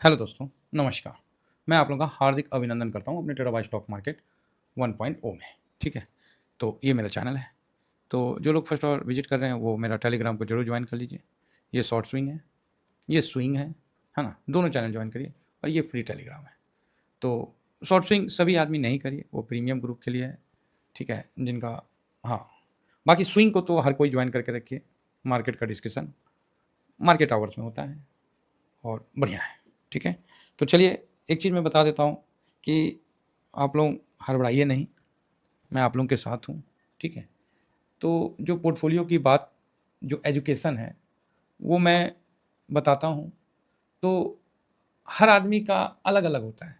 Hello दोस्तों, नमस्कार। मैं आप लोगों का हार्दिक अभिनंदन करता हूँ अपने टेरा बाय स्टॉक मार्केट 1.0 में। ठीक है, तो ये मेरा चैनल है। तो जो लोग फर्स्ट और विजिट कर रहे हैं वो मेरा टेलीग्राम को जरूर ज्वाइन कर लीजिए। ये शॉर्ट स्विंग है, ये स्विंग है ना। दोनों चैनल ज्वाइन करिए और ये फ्री टेलीग्राम है। तो शॉर्ट स्विंग सभी आदमी नहीं करिए, वो प्रीमियम ग्रुप के लिए है। ठीक है, जिनका हाँ, बाकी स्विंग को तो हर कोई ज्वाइन करके रखिए। मार्केट का डिस्कशन मार्केट आवर्स में होता है और बढ़िया है। ठीक है, तो चलिए एक चीज़ मैं बता देता हूँ कि आप लोग हड़बड़ाइए नहीं, मैं आप लोगों के साथ हूँ। ठीक है, तो जो पोर्टफोलियो की बात, जो एजुकेशन है वो मैं बताता हूँ। तो हर आदमी का अलग अलग होता है।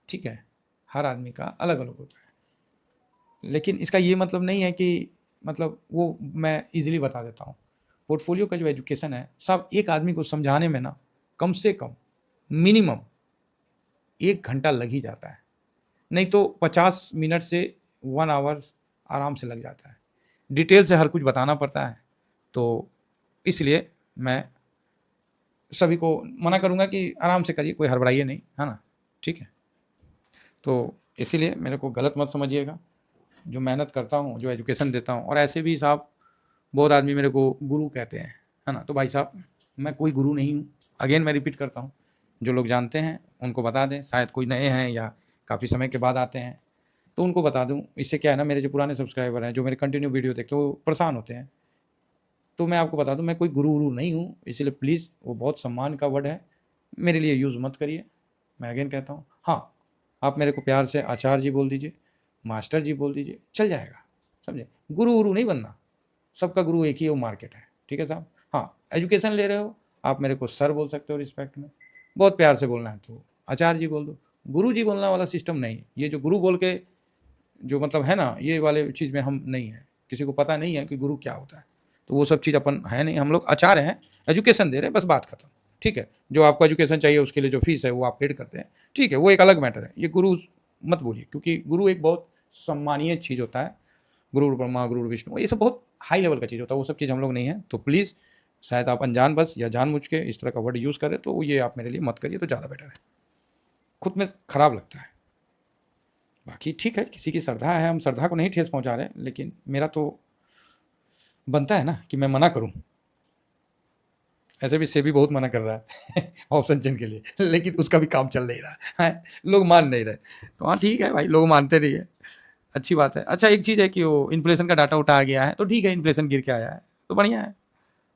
ठीक है, हर आदमी का अलग अलग होता है, लेकिन इसका ये मतलब नहीं है कि मतलब वो मैं इजीली बता देता हूँ। पोर्टफोलियो का जो एजुकेशन है सब एक आदमी को समझाने में ना कम से कम मिनिमम 1 घंटा लग ही जाता है, नहीं तो 50 मिनट से 1 आवर आराम से लग जाता है। डिटेल से हर कुछ बताना पड़ता है, तो इसलिए मैं सभी को मना करूँगा कि आराम से करिए, कोई हड़बड़ाइए नहीं, है ना। ठीक है, तो इसीलिए मेरे को गलत मत समझिएगा। जो मेहनत करता हूँ, जो एजुकेशन देता हूँ, और ऐसे भी साहब बहुत आदमी मेरे को गुरु कहते हैं, है ना। तो भाई साहब मैं कोई गुरु नहीं हूँ। अगेन मैं रिपीट करता हूँ, जो लोग जानते हैं उनको बता दें, शायद कोई नए हैं या काफ़ी समय के बाद आते हैं तो उनको बता दूं। इससे क्या है ना, मेरे जो पुराने सब्सक्राइबर हैं, जो मेरे कंटिन्यू वीडियो देखते हैं, वो परेशान होते हैं। तो मैं आपको बता दूं, मैं कोई गुरु वुरु नहीं हूँ, इसलिए प्लीज़, वो बहुत सम्मान का वर्ड है, मेरे लिए यूज़ मत करिए। मैं अगेन कहता हूँ, हाँ, आप मेरे को प्यार से आचार्य जी बोल दीजिए, मास्टर जी बोल दीजिए, चल जाएगा, समझे। गुरु वुरु नहीं बनना, सबका गुरु एक ही है, वो मार्केट है। ठीक है साहब, हाँ, एजुकेशन ले रहे हो आप, मेरे को सर बोल सकते हो रिस्पेक्ट में, बहुत प्यार से बोलना है तो आचार्य जी बोल दो। गुरु जी बोलना वाला सिस्टम नहीं है। ये जो गुरु बोल के जो मतलब है ना, ये वाले चीज़ में हम नहीं है। किसी को पता नहीं है कि गुरु क्या होता है, तो वो सब चीज़ अपन है नहीं। हम लोग आचार्य हैं, एजुकेशन दे रहे हैं, बस बात खत्म। ठीक है, जो आपको एजुकेशन चाहिए उसके लिए जो फीस है वो आप पेड करते हैं, ठीक है, वो एक अलग मैटर है। ये गुरु मत बोलिए, क्योंकि गुरु एक बहुत सम्मानीय चीज़ होता है। गुरु ब्रह्मा गुरु विष्णु, ये सब बहुत हाई लेवल का चीज़ होता है, वो सब चीज़ हम लोग नहीं है। तो प्लीज़, शायद आप अनजान बस या जानबूझ के इस तरह का वर्ड यूज़ करें, तो ये आप मेरे लिए मत करिए, तो ज़्यादा बेटर है। खुद में खराब लगता है। बाकी ठीक है, किसी की श्रद्धा है, हम श्रद्धा को नहीं ठेस पहुंचा रहे, लेकिन मेरा तो बनता है ना कि मैं मना करूं। ऐसे भी सेबी बहुत मना कर रहा है ऑप्शन चेन के लिए, लेकिन उसका भी काम चल नहीं रहा है, लोग मान नहीं रहे। तो हाँ ठीक है भाई, लोग मानते नहीं है, अच्छी बात है। अच्छा, एक चीज़ है कि वो इन्फ्लेशन का डाटा उठा आ गया है, तो ठीक है, इन्फ्लेशन गिर के आया है तो बढ़िया है।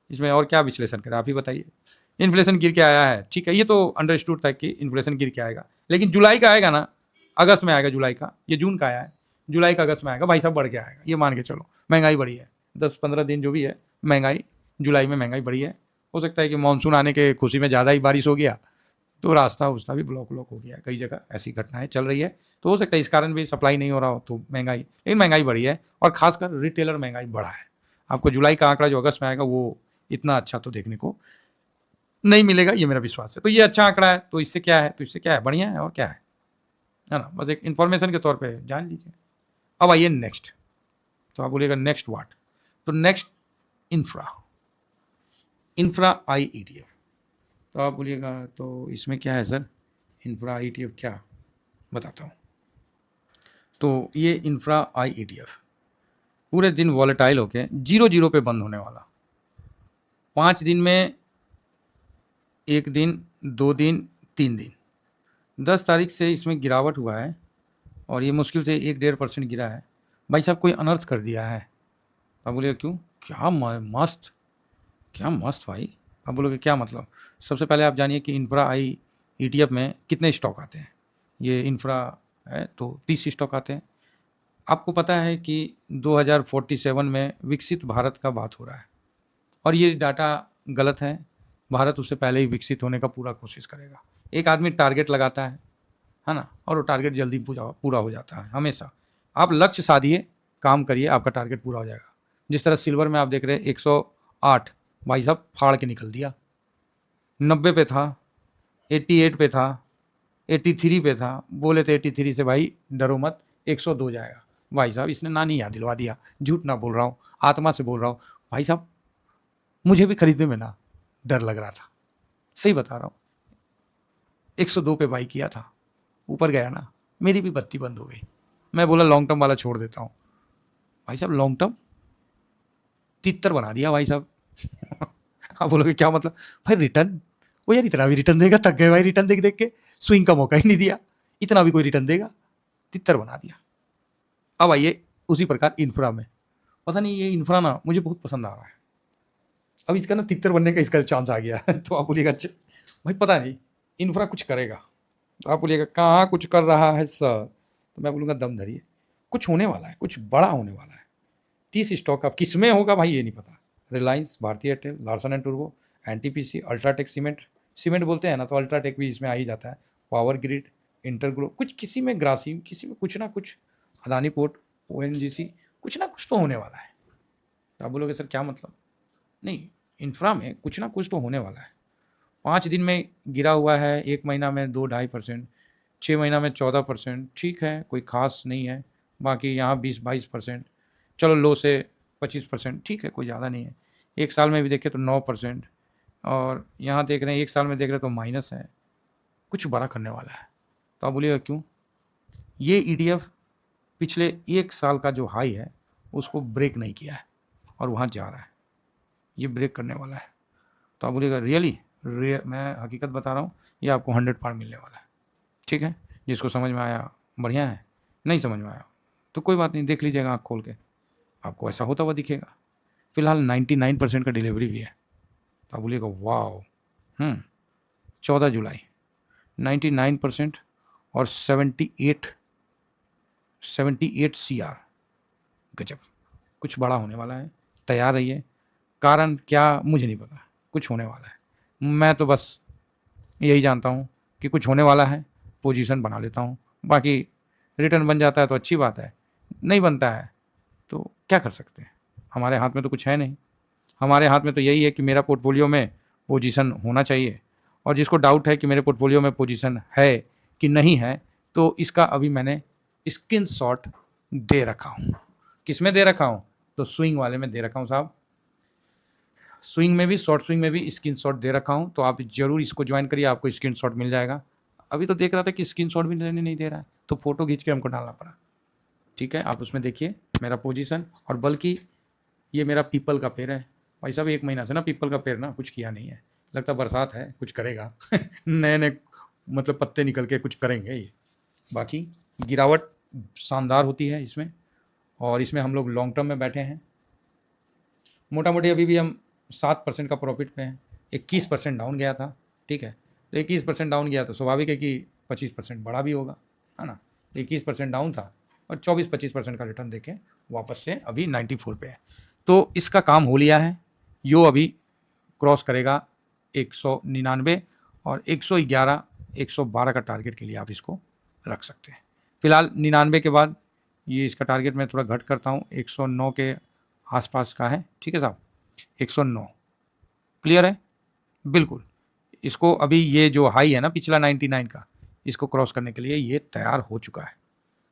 इसमें और क्या विश्लेषण करें, आप ही बताइए। इन्फ्लेशन गिर के आया है, ठीक है, ये तो अंडरस्टूड था कि इन्फ्लेशन गिर के आएगा, लेकिन जुलाई का आएगा ना, अगस्त में आएगा जुलाई का, ये जून का आया है, जुलाई का अगस्त में आएगा, भाई साहब बढ़ के आएगा, ये मान के चलो। महंगाई बढ़ी है, 10-15 दिन जो भी है महंगाई, जुलाई में महंगाई बढ़ी है। हो सकता है कि मानसून आने के खुशी में ज़्यादा ही बारिश हो गया, तो रास्ता उसका भी ब्लॉक हो गया, कई जगह ऐसी घटनाएं चल रही है। तो हो सकता है इस कारण भी सप्लाई नहीं हो रहा हो, तो महंगाई, लेकिन महंगाई बढ़ी है, और खासकर रिटेलर महंगाई बढ़ा है। आपको जुलाई का आंकड़ा जो अगस्त में आएगा वो इतना अच्छा तो देखने को नहीं मिलेगा, ये मेरा विश्वास है। तो ये अच्छा आंकड़ा है, तो इससे क्या है, बढ़िया है, और क्या है ना, बस एक इन्फॉर्मेशन के तौर पे जान लीजिए। अब आइए नेक्स्ट। तो आप बोलिएगा नेक्स्ट व्हाट, तो नेक्स्ट इंफ्रा, इंफ्रा आई ईटीएफ। तो आप बोलिएगा तो इसमें क्या है सर, इंफ्रा आई ईटीएफ क्या, बताता हूँ। तो ये इंफ्रा आई ईटीएफ पूरे दिन वॉलेटाइल होके 0-0 पे बंद होने वाला। 5 दिन में 1 दिन, 2 दिन, 3 दिन, 10 तारीख से इसमें गिरावट हुआ है, और ये मुश्किल से 1-1.5% गिरा है। भाई साहब कोई अनर्थ कर दिया है। आप बोलिएगा क्यों, क्या मस्त, क्या मस्त भाई। आप बोलोगे क्या मतलब। सबसे पहले आप जानिए कि इंफ्रा आई ईटीएफ में कितने स्टॉक आते हैं। ये इंफ्रा है तो 30 स्टॉक आते हैं। आपको पता है कि 2047 में विकसित भारत का बात हो रहा है, और ये डाटा गलत है। भारत उससे पहले ही विकसित होने का पूरा कोशिश करेगा। एक आदमी टारगेट लगाता है ना, और वो टारगेट जल्दी पूरा हो जाता है हमेशा। आप लक्ष्य साधिए, काम करिए, आपका टारगेट पूरा हो जाएगा। जिस तरह सिल्वर में आप देख रहे हैं 108, भाई साहब फाड़ के निकल दिया। 90 पे था, 88 पे था, 83 पे था, बोले थे 83 से भाई डरो मत 102 जाएगा। भाई साहब इसने ना नहीं याद दिलवा दिया, झूठ ना बोल रहा हूँ, आत्मा से बोल रहा हूँ भाई साहब। मुझे भी खरीदने में ना डर लग रहा था, सही बता रहा हूँ। 102 पे बाई किया था, ऊपर गया ना, मेरी भी बत्ती बंद हो गई। मैं बोला लॉन्ग टर्म वाला छोड़ देता हूँ। भाई साहब लॉन्ग टर्म 73 बना दिया भाई साहब। आप बोलोगे क्या मतलब? भाई रिटर्न, वो यार इतना भी रिटर्न देगा? थक गए भाई रिटर्न देख देख के, स्विंग का मौका ही नहीं दिया, इतना भी कोई रिटर्न देगा? 73 बना दिया। अब आइए उसी प्रकार इंफ्रा में, पता नहीं ये इंफ्रा ना मुझे बहुत पसंद आ रहा है। अब इसका ना 73 बनने का इसका चांस आ गया। तो आप बोलिएगा अच्छा भाई पता नहीं इंफ्रा कुछ करेगा, तो आप बोलिएगा कहाँ कुछ कर रहा है सर, तो मैं बोलूँगा दम धरिए, कुछ होने वाला है, कुछ बड़ा होने वाला है। 30 स्टॉक अब किस में होगा भाई ये नहीं पता। रिलायंस, भारतीय एयरटेल, लार्सन एंड टूर्बो, एनटीपीसी, अल्ट्राटेक सीमेंट, सीमेंट बोलते हैं ना तो अल्ट्राटेक भी इसमें आ ही जाता है, पावर ग्रिड, इंटरग्लो, कुछ किसी में ग्रासिम, किसी में कुछ ना कुछ, अदानी पोर्ट, ओएनजीसी, कुछ ना कुछ तो होने वाला है। तो आप बोलोगे सर क्या मतलब? नहीं, इंफ्रा में कुछ ना कुछ तो होने वाला है। 5 दिन में गिरा हुआ है, 1 महीना में 2-2.5%, 6 महीना में 14%, ठीक है कोई खास नहीं है। बाकी यहाँ 20-22%, चलो लो से 25%, ठीक है कोई ज़्यादा नहीं है। 1 साल में भी देखें तो 9%, और यहाँ देख रहे हैं 1 साल में देख रहे हैं तो माइनस है। कुछ बड़ा करने वाला है। तो आप बोलिएगा क्यों? ये ईटीएफ पिछले 1 साल का जो हाई है उसको ब्रेक नहीं किया है और वहाँ जा रहा है, ये ब्रेक करने वाला है। तो आप बोलिएगा रियली? मैं हकीकत बता रहा हूँ, ये आपको 100 पार मिलने वाला है। ठीक है, जिसको समझ में आया बढ़िया है, नहीं समझ में आया तो कोई बात नहीं, देख लीजिएगा आँख खोल के, आपको ऐसा होता हुआ दिखेगा। फिलहाल 99% का डिलीवरी भी है। तो आप बोलिएगा वाओ, 14 जुलाई 99% और 78 CR, गजब, कुछ बड़ा होने वाला है, तैयार रहिए। कारण क्या मुझे नहीं पता, कुछ होने वाला है। मैं तो बस यही जानता हूँ कि कुछ होने वाला है, पोजीशन बना लेता हूँ। बाकी रिटर्न बन जाता है तो अच्छी बात है, नहीं बनता है तो क्या कर सकते हैं, हमारे हाथ में तो कुछ है नहीं। हमारे हाथ में तो यही है कि मेरा पोर्टफोलियो में पोजीशन होना चाहिए, और जिसको डाउट है कि मेरे पोर्टफोलियो में पोजीशन है कि नहीं है, तो इसका अभी मैंने स्क्रीनशॉट दे रखा हूँ। किस में दे रखा हूँ? तो स्विंग वाले में दे रखा हूँ साहब, स्विंग में भी, शॉर्ट स्विंग में भी स्क्रीनशॉट दे रखा हूँ। तो आप जरूर इसको ज्वाइन करिए, आपको स्क्रीनशॉट मिल जाएगा। अभी तो देख रहा था कि स्क्रीनशॉट भी लेने नहीं दे रहा है, तो फोटो खींच के हमको डालना पड़ा। ठीक है, आप उसमें देखिए मेरा पोजीशन, और बल्कि ये मेरा पीपल का पेड़ है भाई साहब। 1 महीना से ना पीपल का पेड़ ना कुछ किया नहीं है, लगता बरसात है कुछ करेगा। नए नए मतलब पत्ते निकल के कुछ करेंगे ये। बाकी गिरावट शानदार होती है इसमें, और इसमें हम लोग लॉन्ग टर्म में बैठे हैं। मोटा मोटी अभी भी हम 7% का प्रॉफिट पे हैं। 21% डाउन गया था, ठीक है, तो 21% डाउन गया तो स्वाभाविक है कि 25% बढ़ा भी होगा, है ना। 21% डाउन था और 24-25% का रिटर्न देके वापस से अभी 94 पे है। तो इसका काम हो लिया है, यो अभी क्रॉस करेगा 199, और 111 112 का टारगेट के लिए आप इसको रख सकते हैं। फिलहाल 99 के बाद ये इसका टारगेट मैं थोड़ा घट करता हूँ, 109 के आसपास का है। ठीक है साहब, 109 क्लियर है बिल्कुल। इसको अभी ये जो हाई है ना पिछला 99 का, इसको क्रॉस करने के लिए ये तैयार हो चुका है।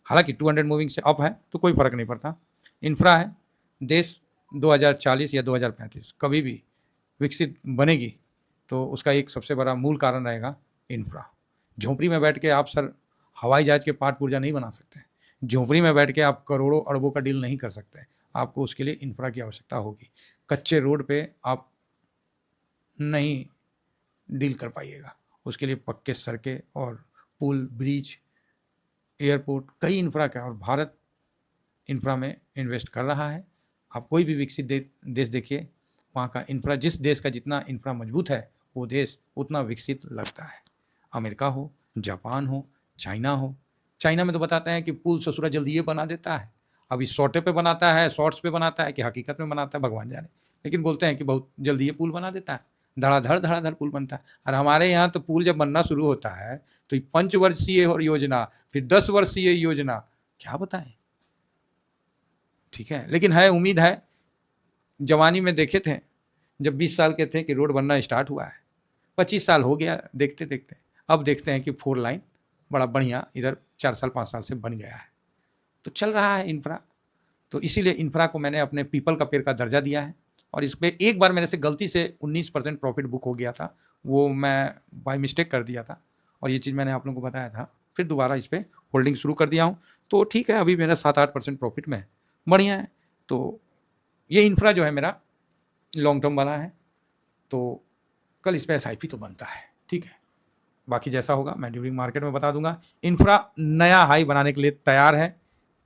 हालांकि 200 मूविंग से अप है तो कोई फ़र्क नहीं पड़ता। इंफ्रा है, देश 2040 या 2035 कभी भी विकसित बनेगी तो उसका एक सबसे बड़ा मूल कारण रहेगा इंफ्रा। झोंपड़ी में बैठ के आप सर हवाई जहाज के पार्ट पुर्जा नहीं बना सकते, झोंपड़ी में बैठ के आप करोड़ों अरबों का डील नहीं कर सकते, आपको उसके लिए इंफ्रा की आवश्यकता होगी। कच्चे रोड पे आप नहीं डील कर पाइएगा, उसके लिए पक्के सड़कें और पुल, ब्रिज, एयरपोर्ट, कई इंफ्रा का, और भारत इंफ्रा में इन्वेस्ट कर रहा है। आप कोई भी विकसित देश देखिए, वहाँ का इंफ्रा, जिस देश का जितना इंफ्रा मजबूत है वो देश उतना विकसित लगता है। अमेरिका हो, जापान हो, चाइना हो। चाइना में तो बताते हैं कि पुल ससुरा जल्दी ये बना देता है, अभी शॉर्टे पे बनाता है, शॉर्ट्स पे बनाता है कि हकीकत में बनाता है भगवान जाने, लेकिन बोलते हैं कि बहुत जल्दी ये पुल बना देता है, धड़ाधड़ पुल बनता है। और हमारे यहाँ तो पुल जब बनना शुरू होता है तो 5 वर्षीय योजना, फिर 10 वर्षीय योजना, क्या बताएं। ठीक है, लेकिन है, उम्मीद है। जवानी में देखे थे जब 20 साल के थे कि रोड बनना स्टार्ट हुआ है, 25 साल हो गया देखते देखते, अब देखते हैं कि 4 लाइन बड़ा बढ़िया इधर 4 साल 5 साल से बन गया है। तो चल रहा है इंफ्रा। तो इसीलिए इंफ्रा को मैंने अपने पीपल का पेड़ का दर्जा दिया है। और इस पर एक बार मेरे से गलती से 19% प्रॉफिट बुक हो गया था, वो मैं बाय मिस्टेक कर दिया था, और ये चीज़ मैंने आप लोगों को बताया था, फिर दोबारा इस पर होल्डिंग शुरू कर दिया हूँ। तो ठीक है, अभी मेरा 7-8% प्रॉफिट में है, बढ़िया है। तो ये इंफ्रा जो है मेरा लॉन्ग टर्म वाला है, तो कल इस पर SIP तो बनता है, ठीक है। बाकी जैसा होगा मैं ड्यूरिंग मार्केट में बता दूंगा। इंफ्रा नया हाई बनाने के लिए तैयार है,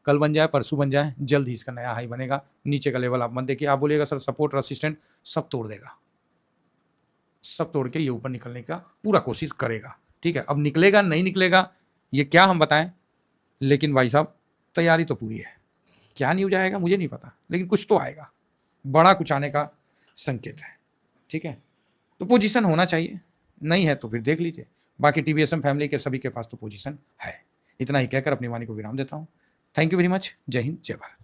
कल बन जाए परसों बन जाए, जल्द ही इसका नया हाई बनेगा। नीचे का लेवल आप मत देखिए, आप बोलिएगा सर सपोर्ट रेसिस्टेंट सब तोड़ देगा, सब तोड़ के ये ऊपर निकलने का पूरा कोशिश करेगा, ठीक है। अब निकलेगा नहीं निकलेगा ये क्या हम बताएं, लेकिन भाई साहब तैयारी तो पूरी है। क्या न्यूज आएगा मुझे नहीं पता, लेकिन कुछ तो आएगा, बड़ा कुछ आने का संकेत है, ठीक है। तो पोजीशन होना चाहिए, नहीं है तो फिर देख लीजिए। बाकी TVSM फैमिली के सभी के पास तो पोजीशन है। इतना ही कहकर अपनी वाणी को विराम देता हूँ। Thank you very much. जय हिंद, जय भारत।